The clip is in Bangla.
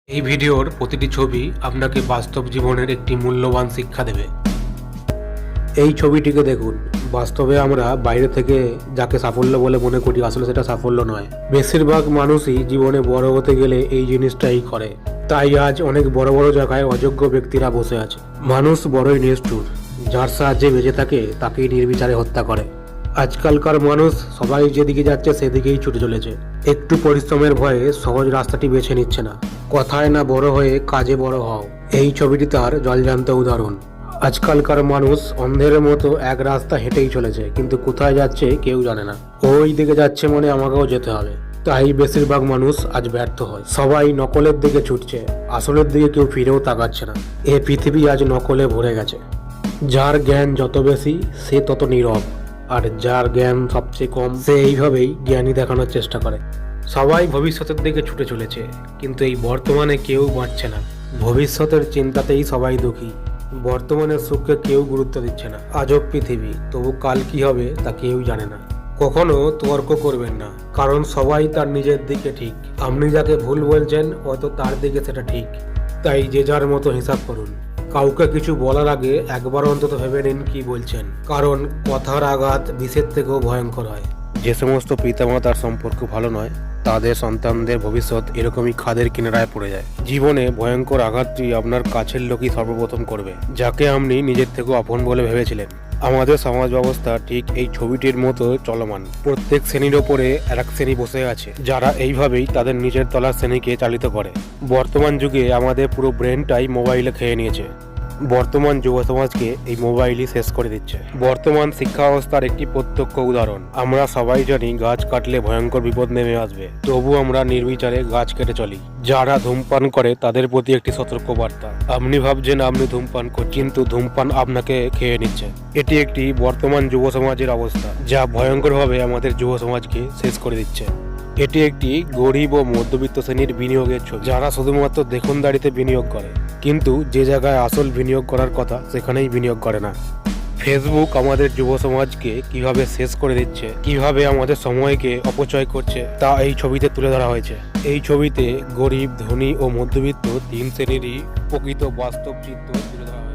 এই ভিডিওর প্রতিটি ছবি আপনাকে বাস্তব জীবনের একটি মূল্যবান শিক্ষা দেবে। এই ছবিটিকে দেখুন। বাস্তবে আমরা বাইরে থেকে যাকে সাফল্য বলে মনে করি, আসলে সেটা সাফল্য নয়। বেশিরভাগ মানুষই জীবনে বড় হতে গেলে এই জিনিসটাই করে। তাই আজ অনেক বড় বড় জায়গায় অযোগ্য ব্যক্তিরা বসে আছে। মানুষ বড়ই নিষ্ঠুর, যার সাহায্যে বেঁচে থাকে তাকেই নির্বিচারে হত্যা করে। আজকালকার মানুষ সবাই যেদিকে যাচ্ছে সেদিকেই ছুটে চলেছে। একটু পরিশ্রমের ভয়ে সহজ রাস্তাটি বেছে নিচ্ছে না। কথায় না বড় হয়ে কাজে বড় হও, এই ছবিটি তার জলজান্ত উদাহরণ। আজকালকার মানুষ অন্ধের মতো এক রাস্তা হেঁটেই চলেছে, কিন্তু কোথায় যাচ্ছে কেউ জানে না। ওই দিকে যাচ্ছে মানে আমাকেও যেতে হবে। তাই বেশিরভাগ মানুষ আজ ব্যর্থ হয়। সবাই নকলের দিকে ছুটছে, আসলের দিকে কেউ ফিরেও তাকাচ্ছে না। এ পৃথিবী আজ নকলে ভরে গেছে। যার জ্ঞান যত বেশি সে তত নীরব, আর যার জ্ঞান সবচেয়ে কম সে এইভাবেই জ্ঞানী দেখানোর চেষ্টা করে। সবাই ভবিষ্যতের দিকে ছুটে চলেছে, কিন্তু এই বর্তমানে কেউ বাঁচছে না। ভবিষ্যতের চিন্তাতেই সবাই দুঃখী, বর্তমানের সুখকে কেউ গুরুত্ব দিচ্ছে না। আজব পৃথিবী, তবু কাল কি হবে তা কেউ জানে না। কখনো তর্ক করবেন না, কারণ সবাই তার নিজের দিকে ঠিক। আপনি যাকে ভুল বলছেন হয়তো তার দিকে সেটা ঠিক। তাই যে যার মতো হিসাব করুন। কাউকে কিছু বলার আগে একবার অন্তত ভেবে নিন কি বলছেন, কারণ কথার আঘাত বিষের থেকেও ভয়ঙ্কর হয়। যে সমস্ত পিতামাতার সম্পর্ক ভালো নয়, তাদের সন্তানদের ভবিষ্যৎ এরকমই খাদের কিনারায় পড়ে যায়। জীবনে ভয়ঙ্কর আঘাতটি আপনার কাছের লোকই সর্বপ্রথম করবে, যাকে আপনি নিজের থেকেও আপন বলে ভেবেছিলেন। আমাদের সমাজ ব্যবস্থা ঠিক এই ছবিটির মতো চলমান। প্রত্যেক শ্রেণীর ওপরে এক শ্রেণী বসে আছে, যারা এইভাবেই তাদের নিজের তলার শ্রেণীকে চালিত করে। বর্তমান যুগে আমাদের পুরো ব্রেনটাই মোবাইলে খেয়ে নিয়েছে। বর্তমান যুব সমাজকে এই মোবাইলই শেষ করে দিচ্ছে। বর্তমান শিক্ষা ব্যবস্থার একটি প্রত্যক্ষ উদাহরণ। আমরা সবাই জানি গাছ কাটলে ভয়ঙ্কর বিপদ নেমে আসবে, তবু আমরা নির্বিচারে গাছ কেটে চলি। যারা ধূমপান করে তাদের প্রতি একটি সতর্ক বার্তা। আপনি ভাবছেন আপনি ধূমপান করছেন, কিন্তু ধূমপান আপনাকে খেয়ে নিচ্ছে। এটি একটি বর্তমান যুব সমাজের অবস্থা, যা ভয়ঙ্করভাবে আমাদের যুব সমাজকে শেষ করে দিচ্ছে। এটি একটি গরিব ও মধ্যবিত্ত শ্রেণীর বিনিয়োগের ছবি, যারা শুধুমাত্র দেখনদারিতে বিনিয়োগ করে, কিন্তু যে জায়গায় আসল বিনিয়োগ করার কথা সেখানেই বিনিয়োগ করে না। ফেসবুক আমাদের যুব সমাজকে কিভাবে শেষ করে দিচ্ছে, কিভাবে আমাদের সময়কে অপচয় করছে, তা এই ছবিতে তুলে ধরা হয়েছে। এই ছবিতে গরিব, ধনী ও মধ্যবিত্ত তিন শ্রেণীরই প্রকৃত বাস্তব চিত্র তুলে ধরা হয়েছে।